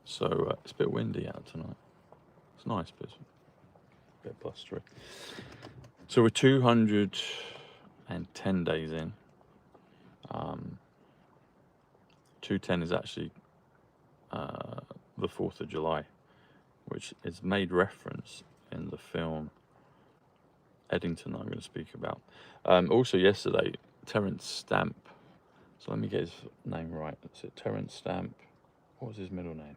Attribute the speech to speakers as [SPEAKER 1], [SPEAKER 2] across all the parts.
[SPEAKER 1] So it's a bit windy out tonight. It's nice, but it's a bit blustery. So we're 210 days in. 210 is actually the 4th of July, which is made reference in the film Edington I'm going to speak about. Also yesterday, Terence Stamp, so let me get his name right. Is it Terence Stamp? What was his middle name?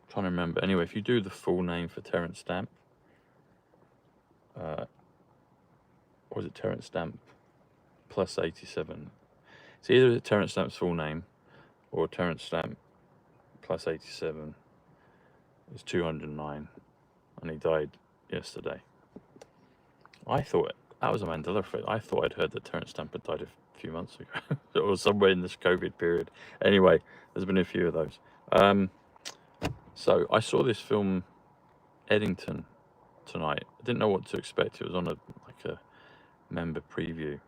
[SPEAKER 1] I'm trying to remember. Anyway, if you do the full name for Terence Stamp, or was it Terence Stamp plus 87? It's either Terence Stamp's full name or Terence Stamp plus 87 is 209, and he died yesterday. I thought that was a Mandela effect. I thought I'd heard that Terence Stamp had died a few months ago, or somewhere in this COVID period. Anyway, there's been a few of those. So I saw this film Edington tonight. I didn't know what to expect. It was on a member preview.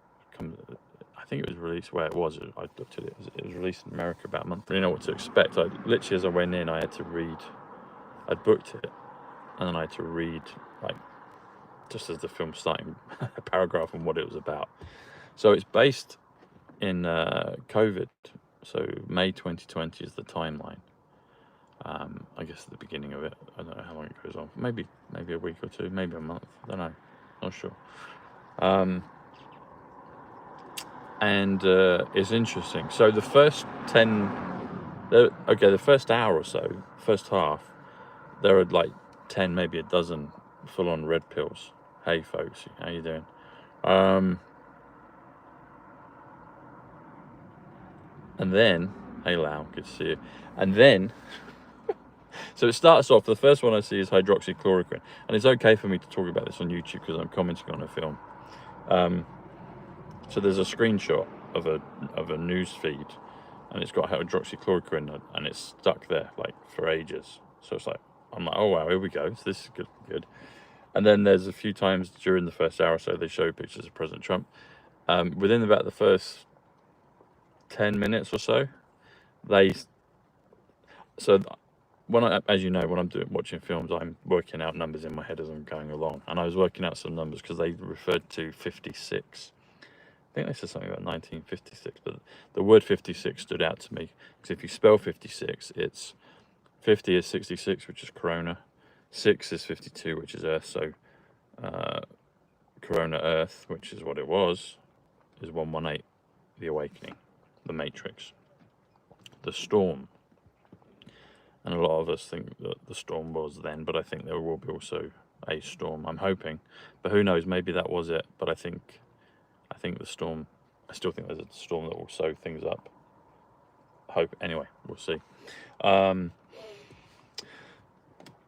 [SPEAKER 1] I think it was released where it was. I looked at it. It was released in America about a month. I didn't know what to expect. Literally, as I went in, I had to read. I'd booked it, and then I had to read, like, just as the film's starting, a paragraph on what it was about. So it's based in COVID. So May 2020 is the timeline. I guess at the beginning of it. I don't know how long it goes on. Maybe a week or two. Maybe a month. I don't know. Not sure. And it's interesting. So the first the first hour or so, first half, there are like 10, maybe a dozen full-on red pills. Hey folks, how you doing? And then, hey Lau, good to see you. And then, so it starts off, the first one I see is hydroxychloroquine. And it's okay for me to talk about this on YouTube because I'm commenting on a film. So there's a screenshot of a news feed, and it's got hydroxychloroquine, and it's stuck there like for ages. So it's like, I'm like, oh wow, here we go. So this is good. And then there's a few times during the first hour or so they show pictures of President Trump. Within about the first 10 minutes or so, as you know, when I'm watching films, I'm working out numbers in my head as I'm going along. And I was working out some numbers because they referred to 56. I think they said something about 1956, but the word 56 stood out to me. Because if you spell 56, it's 50 is 66, which is Corona. 6 is 52, which is Earth. So Corona Earth, which is what it was, is 118, the awakening, the matrix, the storm. And a lot of us think that the storm was then, but I think there will be also a storm. I'm hoping, but who knows? Maybe that was it. But I think the storm. I still think there's a storm that will sew things up. Hope anyway. We'll see. And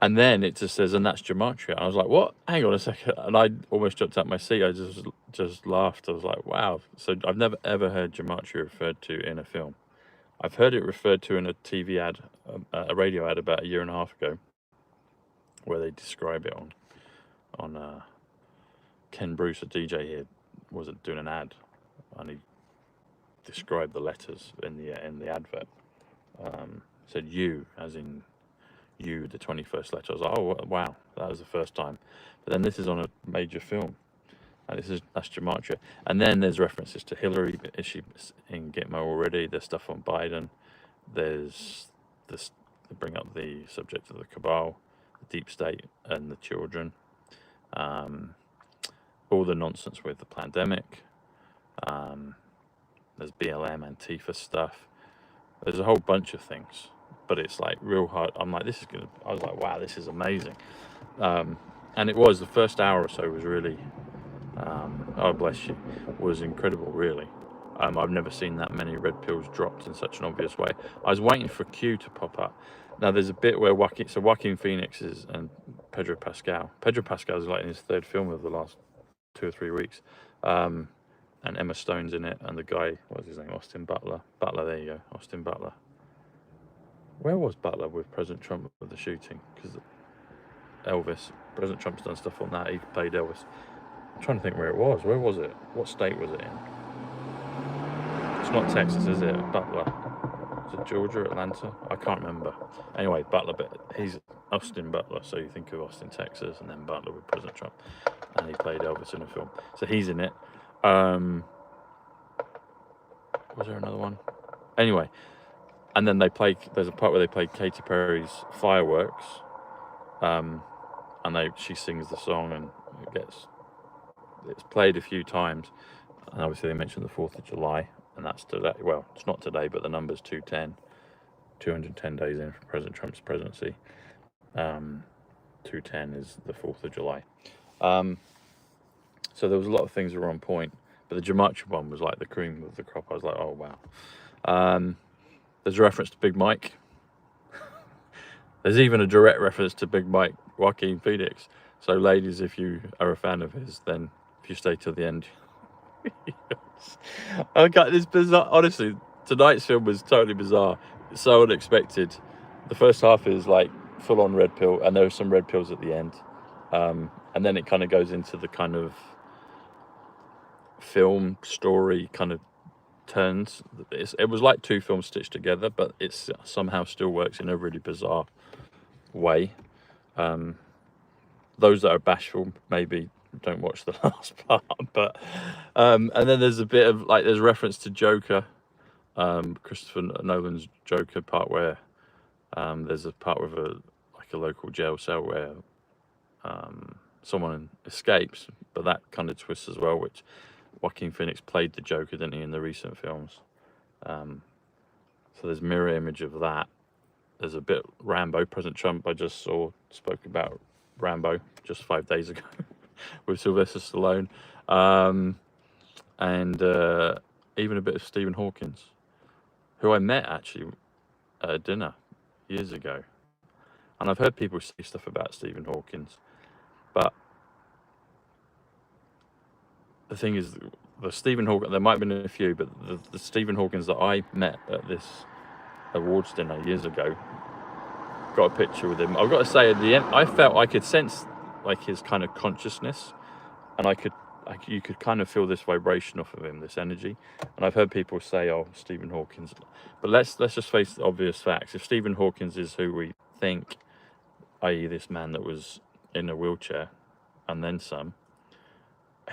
[SPEAKER 1] then it just says, and that's gematria. And I was like, what? Hang on a second. And I almost jumped out my seat. I just laughed. I was like, wow. So I've never ever heard gematria referred to in a film. I've heard it referred to in a TV ad, a radio ad about a year and a half ago, where they describe it on Ken Bruce, a DJ here, was doing an ad, and he described the letters in the advert. Said "you" as in you, the 21st letter. I was like, oh wow, that was the first time. But then this is on a major film, and that's gematria. And then there's references to Hillary. Is she in Gitmo already? There's stuff on Biden. There's this. They bring up the subject of the cabal, the deep state, and the children. All the nonsense with the pandemic. There's BLM, Antifa stuff. There's a whole bunch of things, but it's like real hard. I'm like, I was like, wow, this is amazing. And it was, the first hour or so was really, oh bless you, was incredible, really. I've never seen that many red pills dropped in such an obvious way. I was waiting for Q to pop up. Now there's a bit where Joaquin Phoenix and Pedro Pascal is like in his third film of the last 2 or 3 weeks. And Emma Stone's in it, and the guy, what's his name, Austin Butler. There you go, Austin Butler. Where was Butler with President Trump with the shooting? Because President Trump's done stuff on that, he played Elvis. I'm trying to think where it was. Where was it? What state was it in? It's not Texas, is it? Butler. Is it Georgia, Atlanta? I can't remember. Anyway, Butler, but he's Austin Butler, so you think of Austin, Texas, and then Butler with President Trump, and he played Elvis in a film, so he's in it. Was there another one? Anyway, and then they play. There's a part where they play Katy Perry's Fireworks, and she sings the song, and it's played a few times, and obviously they mentioned the 4th of July, and that's today. Well, it's not today, but the number's 210 days in for President Trump's presidency. 210 is the 4th of July. So there was a lot of things that were on point, but the Gematria one was like the cream of the crop. I was like, oh wow. There's a reference to Big Mike. There's even a direct reference to Big Mike, Joaquin Phoenix. So ladies, if you are a fan of his, then if you stay till the end. I got this bizarre. Honestly, tonight's film was totally bizarre. It's so unexpected. The first half is like full on red pill, and there are some red pills at the end. And then it kind of goes into the kind of film story kind of turns. It was like two films stitched together, but it somehow still works in a really bizarre way. Those that are bashful maybe don't watch the last part, but and then there's a bit of like there's reference to Joker, Christopher Nolan's Joker part where there's a part with a local jail cell where someone escapes, but that kind of twists as well, which Joaquin Phoenix played the Joker, didn't he, in the recent films. So there's mirror image of that. There's a bit Rambo. President Trump, I just spoke about Rambo just 5 days ago with Sylvester Stallone, and even a bit of Stephen Hawkins, who I met actually at a dinner years ago. And I've heard people say stuff about Stephen Hawkins, but the thing is, the Stephen Hawkins, there might have been a few, but the Stephen Hawkins that I met at this awards dinner years ago, got a picture with him. I've got to say, at the end, I felt I could sense like his kind of consciousness, and you could kind of feel this vibration off of him, this energy. And I've heard people say, "Oh, Stephen Hawkins," but let's just face the obvious facts. If Stephen Hawkins is who we think, i.e., this man that was in a wheelchair and then some,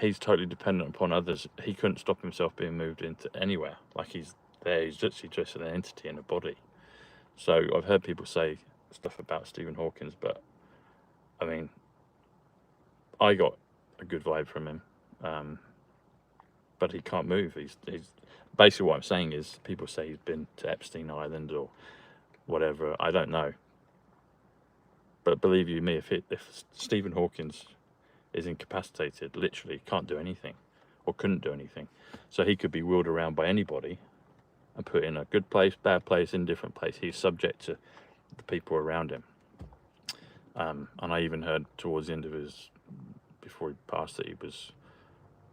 [SPEAKER 1] he's totally dependent upon others. He couldn't stop himself being moved into anywhere. Like he's there, he's literally just an entity in a body. So I've heard people say stuff about Stephen Hawkins, but I mean, I got a good vibe from him, but he can't move. He's basically what I'm saying is people say he's been to Epstein Island or whatever. I don't know, but believe you me, if Stephen Hawkins is incapacitated, literally can't do anything or couldn't do anything, so he could be wheeled around by anybody and put in a good place, bad place, indifferent place. He's subject to the people around him. And I even heard towards the end of his, before he passed, that he was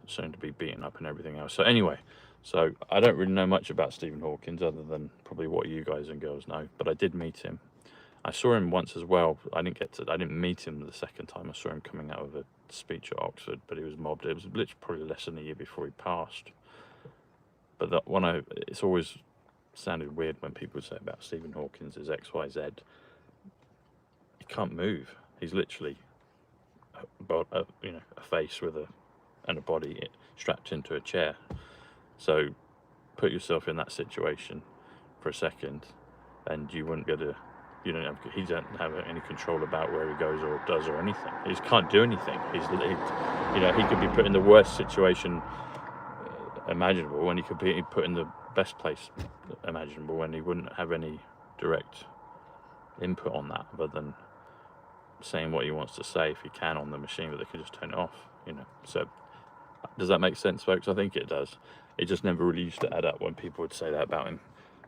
[SPEAKER 1] soon to be beaten up and everything else. So anyway, so I don't really know much about Stephen Hawkins other than probably what you guys and girls know, but I did meet him. I saw him once as well. I didn't meet him the second time. I saw him coming out of a speech at Oxford, but he was mobbed. It was literally probably less than a year before he passed. But it's always sounded weird when people say about Stephen Hawkins is XYZ. He can't move. He's literally a face with and a body strapped into a chair. So put yourself in that situation for a second, and you wouldn't get he don't have any control about where he goes or does or anything. He just can't do anything. He could be put in the worst situation imaginable, and he could be put in the best place imaginable, when he wouldn't have any direct input on that other than saying what he wants to say if he can on the machine, but they can just turn it off, So does that make sense, folks? I think it does. It just never really used to add up when people would say that about him,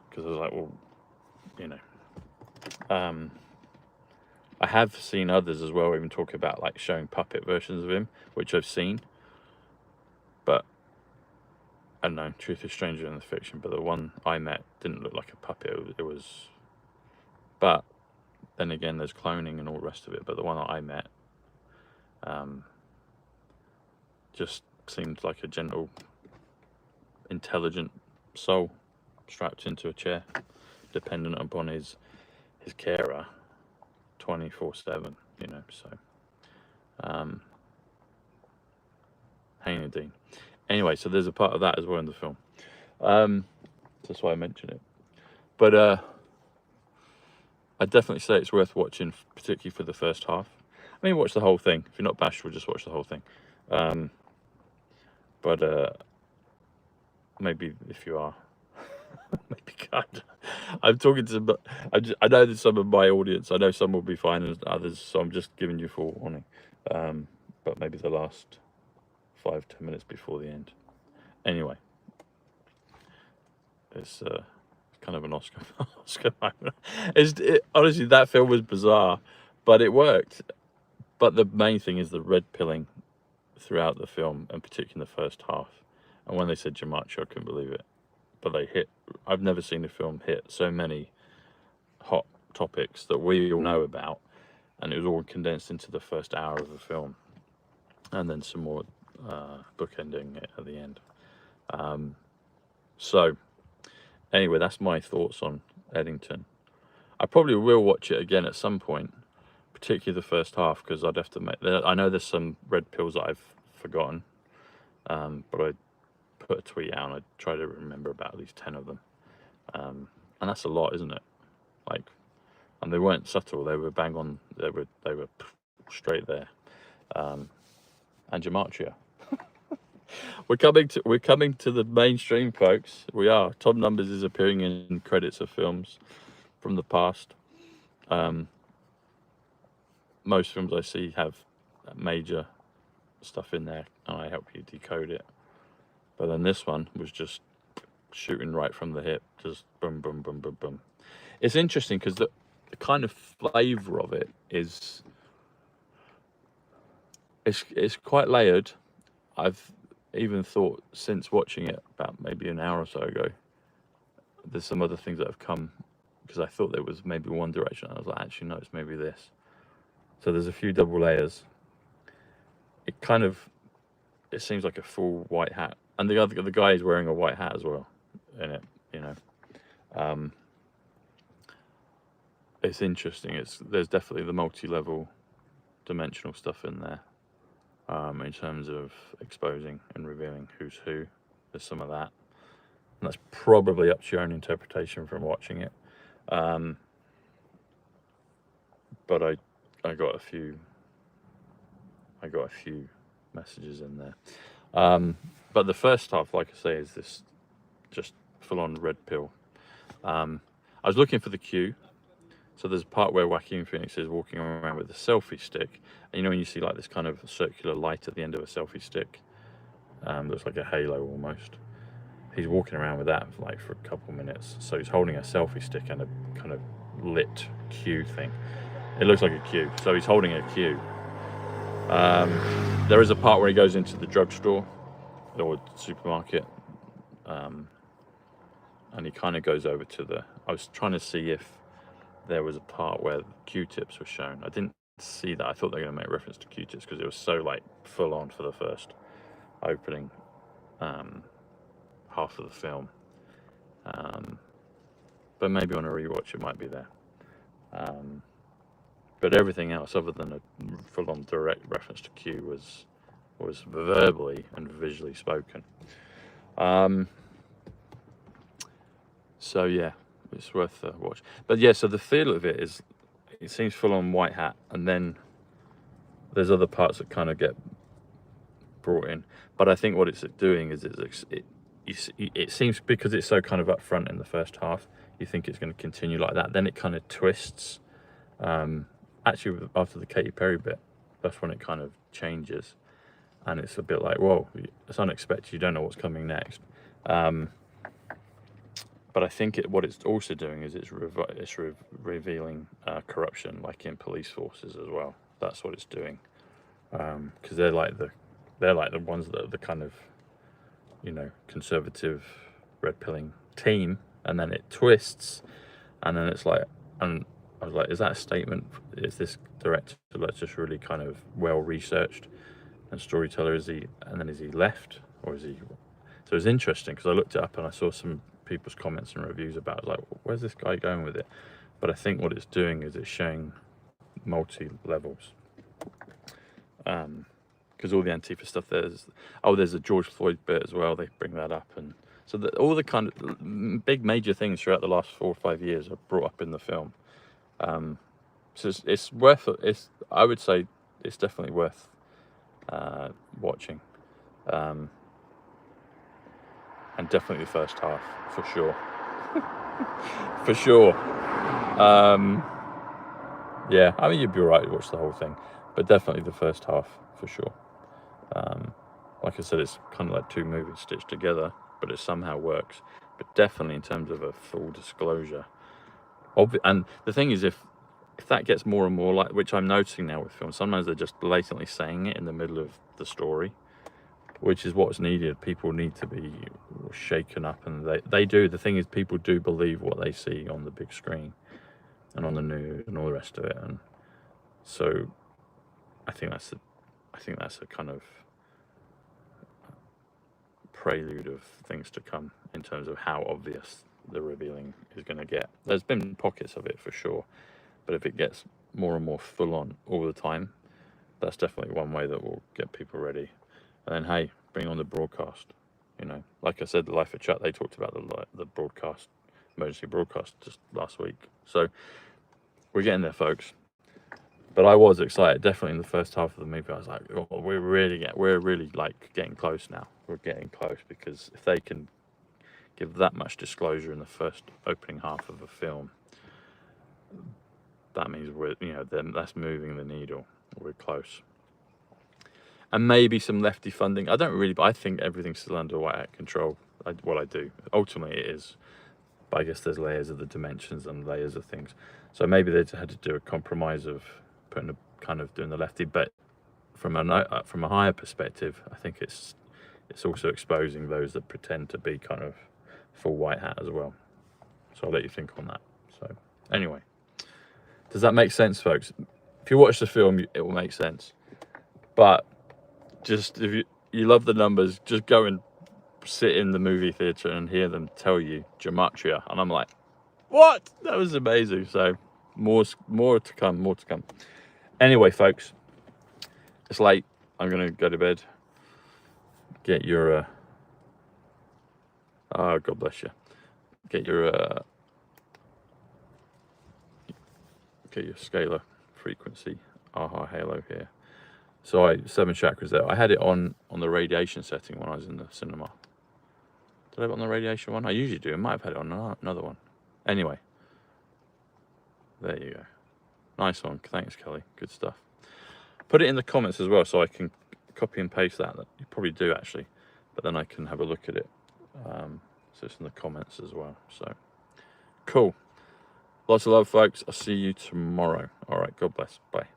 [SPEAKER 1] because I was like, well, I have seen others as well even talk about like showing puppet versions of him, which I've seen, but I don't know, truth is stranger than the fiction. But the one I met didn't look like a puppet. It was, but then again, there's cloning and all the rest of it. But the one that I met just seemed like a gentle, intelligent soul strapped into a chair. dependent upon his carer 24/7, you know. So hanging Dean. Anyway, so there's a part of that as well in the film. That's why I mention it. But I'd definitely say it's worth watching, particularly for the first half. I mean, watch the whole thing. If you're not bashful, just watch the whole thing. But maybe if you are, maybe kind. I'm talking to. I know there's some of my audience. I know some will be fine and others. So I'm just giving you forewarning. But maybe the last 5-10 minutes before the end. Anyway, it's kind of an Oscar moment. Honestly, that film was bizarre, but it worked. But the main thing is the red pilling throughout the film, and particularly in the first half. And when they said Gematria, I couldn't believe it. But they hit. I've never seen a film hit so many hot topics that we all know about, and it was all condensed into the first hour of the film, and then some more bookending at the end. So anyway, that's my thoughts on Edington. I probably will watch it again at some point, particularly the first half, because I'd have to make. I know there's some red pills that I've forgotten, but I put a tweet out and I try to remember about at least 10 of them, and that's a lot, isn't it? Like, and they weren't subtle; they were bang on. They were straight there. And Gematria. We're coming to the mainstream, folks. We are. Tom Numbers is appearing in credits of films from the past. Most films I see have major stuff in there, and I help you decode it. But then this one was just shooting right from the hip, just boom, boom, boom, boom, boom. It's interesting because the kind of flavour of it is, it's quite layered. I've even thought since watching it about maybe an hour or so ago, there's some other things that have come, because I thought there was maybe one direction. I was like, actually no, it's maybe this. So there's a few double layers. It kind of, it seems like a full white hat, and the guy is wearing a white hat as well in it, you know. It's interesting. There's definitely the multi-level dimensional stuff in there, in terms of exposing and revealing who's who. There's some of that, and that's probably up to your own interpretation from watching it. But I got a few messages in there. But the first half, like I say, is this just full-on red pill. I was looking for the cue. So there's a part where Joaquin Phoenix is walking around with a selfie stick, and you know when you see like this kind of circular light at the end of a selfie stick, looks like a halo almost. He's walking around with that like for a couple minutes. So he's holding a selfie stick and a kind of lit cue thing. It looks like a cue. So he's holding a cue. There is a part where he goes into the drugstore or supermarket, and he kind of goes over to the. I was trying to see if there was a part where Q-tips were shown. I didn't see that. I thought they were going to make reference to Q-tips because it was so like full on for the first opening half of the film. But maybe on a rewatch it might be there. But everything else other than a full-on direct reference to Q was verbally and visually spoken. So yeah, it's worth a watch. But yeah, so the feel of it is, it seems full-on white hat, and then there's other parts that kind of get brought in. But I think what it's doing is it seems, because it's so kind of up front in the first half, you think it's going to continue like that. Then it kind of twists. Actually, after the Katy Perry bit, that's when it kind of changes, and it's a bit like, whoa, it's unexpected. You don't know what's coming next. But I think what it's also doing is it's revealing corruption, like in police forces as well. That's what it's doing, because they're like the ones that are the kind of, you know, conservative red pilling team, and then it twists, and then it's like, and I was like, is that a statement? Is this director that's just really kind of well researched and storyteller? Is he left, or is he? So it's interesting because I looked it up and I saw some people's comments and reviews about it. Like, where's this guy going with it? But I think what it's doing is it's showing multi-levels. Because all the Antifa stuff, there's a George Floyd bit as well, they bring that up, and so all the kind of big major things throughout the last 4 or 5 years are brought up in the film. So it's worth it. I would say it's definitely worth watching, and definitely the first half for sure. For sure. Yeah, I mean, you'd be right to watch the whole thing, but definitely the first half for sure. Like I said, it's kind of like 2 movies stitched together, but it somehow works. But definitely in terms of a full disclosure, and the thing is, if that gets more and more like, which I'm noticing now with films, sometimes they're just blatantly saying it in the middle of the story, which is what's needed. People need to be shaken up, and they do. The thing is, people do believe what they see on the big screen and on the news and all the rest of it, and so I think that's a kind of prelude of things to come in terms of how obvious the revealing is going to get. There's been pockets of it for sure, but if it gets more and more full on all the time, that's definitely one way that will get people ready. And then, hey, bring on the broadcast. You know, like I said, the Life of Chat, they talked about the broadcast, emergency broadcast just last week. So we're getting there, folks. But I was excited, definitely in the first half of the movie. I was like, oh, we're really like getting close now. We're getting close, because if they can give that much disclosure in the first opening half of a film, that means then that's moving the needle. We're close. And maybe some lefty funding. I don't really, but I think everything's still under White Hat control. I do. Ultimately, it is. But I guess there's layers of the dimensions and layers of things. So maybe they had to do a compromise of doing the lefty. But from a higher perspective, I think it's also exposing those that pretend to be kind of full White Hat as well. So I'll let you think on that. So anyway, does that make sense, folks? If you watch the film, it will make sense. But just if you love the numbers, just go and sit in the movie theater and hear them tell you gematria, and I'm like, what? That was amazing. So more to come. Anyway, folks, it's late. I'm gonna go to bed. Get your oh, God bless you. Get your scalar frequency aha halo here. So 7 chakras there. I had it on the radiation setting when I was in the cinema. Did I have it on the radiation one? I usually do. I might have had it on another one. Anyway, there you go. Nice one. Thanks, Kelly. Good stuff. Put it in the comments as well, so I can copy and paste that. You probably do, actually. But then I can have a look at it. So it's in the comments as well. So, cool. Lots of love, folks. I'll see you tomorrow. All right. God bless. Bye.